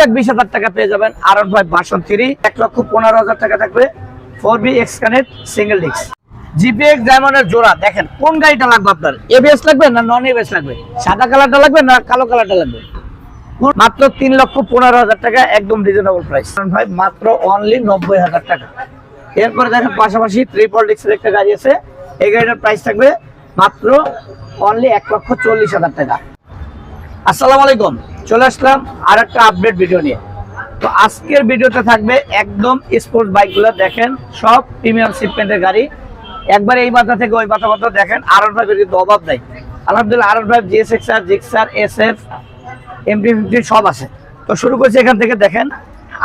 3,20,000 টাকা পেয়ে যাবেন R15 ভার্সন 3, 1,15,000 টাকা থাকবে 4B X connect single disc GPX ডায়মন্ডের জোড়া। দেখেন কোন গাড়িটা লাগবে আপনার, ABS লাগবে না নন ABS লাগবে, সাদা কালারটা লাগবে না কালো কালারটা লাগবে? মাত্র 3,15,000 টাকা, একদম রিজনেবল প্রাইস। R15 মাত্র অনলি 90,000 টাকা। এরপরে দেখেন পাশাপাশি ট্রিপল ডিস্কের একটা গাড়ি আছে, এই গাড়িটার প্রাইস থাকবে মাত্র অনলি 1,40,000 টাকা। আসসালামু আলাইকুম, চলে আসলাম আর একটা আপডেট ভিডিও নিয়ে। তো আজকের ভিডিওতে থাকবে একদম স্পোর্টস বাইকগুলো। দেখেন সব প্রিমিয়াম সিগমেন্টের গাড়ি, একবার এই মাথা থেকে ওই মাথা পর্যন্ত দেখেন। R15 এর কিন্তু অভাব নাই, আলহামদুলিল্লাহ। R15 GSXR, Gixxer, SF, MT-50 সব আছে। তো শুরু করছি এখান থেকে। দেখেন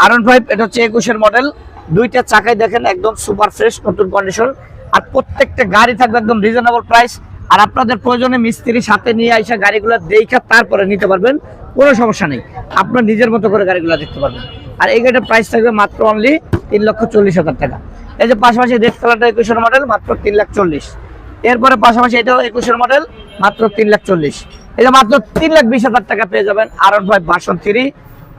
R15 এটা হচ্ছে 21 মডেল, দুইটা চাকাই দেখেন একদম সুপার ফ্রেশ নতুন কন্ডিশন। আর প্রত্যেকটা গাড়ি থাকবে একদম রিজনেবল প্রাইস। আর আপনাদের প্রয়োজনে মিস্ত্রি সাথে নিয়ে আইসা গাড়িগুলো দেখা তারপরে নিতে পারবেন, কোনো সমস্যা নেই। আপনার নিজের মতো করে গাড়িগুলো দেখতে পারবেন। আর এই গাড়িটার প্রাইস থাকবে মাত্র অনলি 3,40,000 টাকা। এই যে পাশাপাশি রেড কালারটা 21 মডেল, মাত্র 3,40,000। এরপরে পাশাপাশি এটাও 21 মডেল, মাত্র 3,40,000। এই যে মাত্র 3,20,000 টাকা পেয়ে যাবেন R15 ভার্সন 3,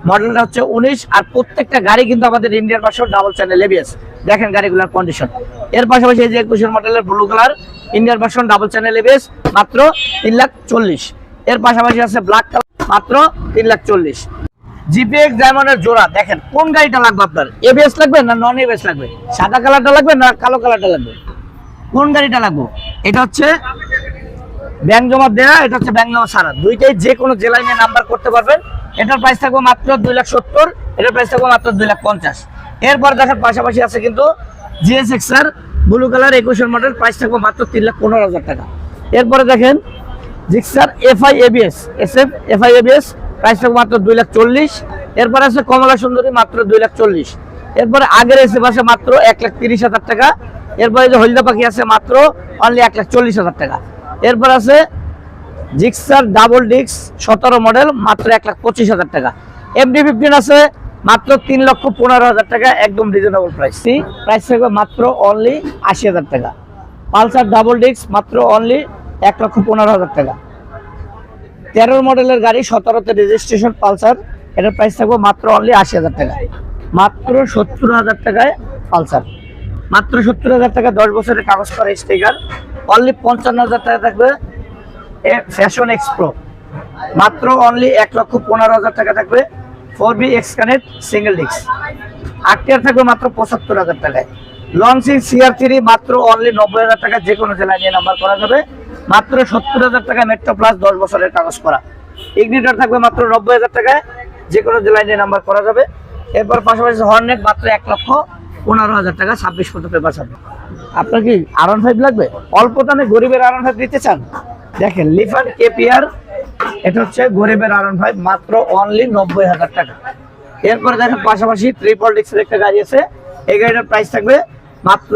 মডেলটা হচ্ছে 19। আর প্রত্যেকটা গাড়ি কিন্তু আমাদের Indian version double channel ABS। দেখেন গাড়িগুলোর কন্ডিশন। এর পাশাপাশি এই যে 21 মডেলের blue colour Indian version double channel ABS, মাত্র 3,40,000। এর পাশাপাশি আছে ব্ল্যাক কালার, মাত্র 3,40,000। GPX ডায়মন্ডের জোড়া। দেখেন কোন গাড়িটা লাগবে আপনার, ABS লাগবে না নন ABS লাগবে, সাদা কালারটা লাগবে না কালো কালারটা লাগবে? কোন গাড়িটা লাগবে? এটা হচ্ছে ব্যাংক জমা দেয়া, এটা হচ্ছে ব্যাংক জমা ছাড়া, দুইটাই যে কোনো জেলায় নিয়ে নাম্বার করতে পারবেন। এটার প্রাইস থাকবে মাত্র 2,70,000, এটার প্রাইস থাকবে মাত্র 2,50,000। এরপর দেখেন পাশাপাশি আছে কিন্তু GSXR blue colour 21 model, price থাকবে মাত্র 3,15,000 টাকা। এরপরে দেখেন Gixxer FI ABS, SF FI ABS, price থাকবে মাত্র 2,40,000। এরপর আছে কমলা সুন্দরী, মাত্র 2,40,000। এরপরে আগের SF আছে মাত্র 1,30,000 টাকা। এরপরে যে হলদা পাখি আছে মাত্র অনলি 1,40,000 টাকা। এরপর আছে জিক্সার ডাবল ডিস্ক 17 মডেল, মাত্র 1,25,000 টাকা। MT-15 আছে মাত্র 3,15,000 টাকা, একদম রিজনেবল প্রাইস। প্রাইস থাকবে মাত্র অনলি 80,000 টাকা। পালসার ডাবল ডিস্ক মাত্র অনলি 1,15,000 টাকা। 13 মডেলের গাড়ি, 17তে রেজিস্ট্রেশন পালসার, এটার প্রাইস থাকবে মাত্র অনলি 80,000 টাকা। মাত্র 70,000 টাকায় পালসার, মাত্র 70,000 টাকা, 10 বছরের কাগজ করা স্টিকার। অনলি 55,000 টাকা থাকবে ফ্যাশন এক্সপ্রো, মাত্র অনলি 1,15,000 টাকা থাকবে 4B X connect single disc. RTR থাকবে মাত্র 75,000 টাকায়। লঞ্চিং CR3 মাত্র অনলি 90,000 টাকা, যে কোনো জেলায় নিয়ে নাম্বার করা যাবে। মাত্র 70,000 টাকা মেট্রো প্লাস, 10 বছরের কাগজ করা। ইগনিটর থাকবে মাত্র 90,000 টাকায়, যে কোনো জেলায় নিয়ে নাম্বার করা যাবে। এরপর পাশাপাশি হর্নেট মাত্র 1,15,000 টাকা, 26 ফটো পেপার থাকবে। আপনার কি R15 লাগবে? অল্প দামে গরিবের R15 দিতে চান? দেখেন লিফান KPR, এটা হচ্ছে গরিবের R15, মাত্র অনলি 90,000 টাকা। এরপরে দেখেন পাশাপাশি ট্রিপল ডিস্কের একটা গাড়ি আছে, এই গাড়িটার প্রাইস থাকবে মাত্র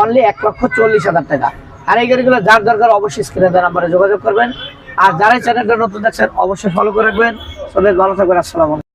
অনলি 1,40,000 টাকা। আর এই গাড়িগুলো যার দরকার অবশ্যই স্ক্রিনে দেওয়া নাম্বারে যোগাযোগ করবেন। আর যারা চ্যানেলটা নতুন দেখছেন অবশ্যই ফলো করে রাখবেন। সবাই ভালো থাকবেন, আসসালামু আলাইকুম।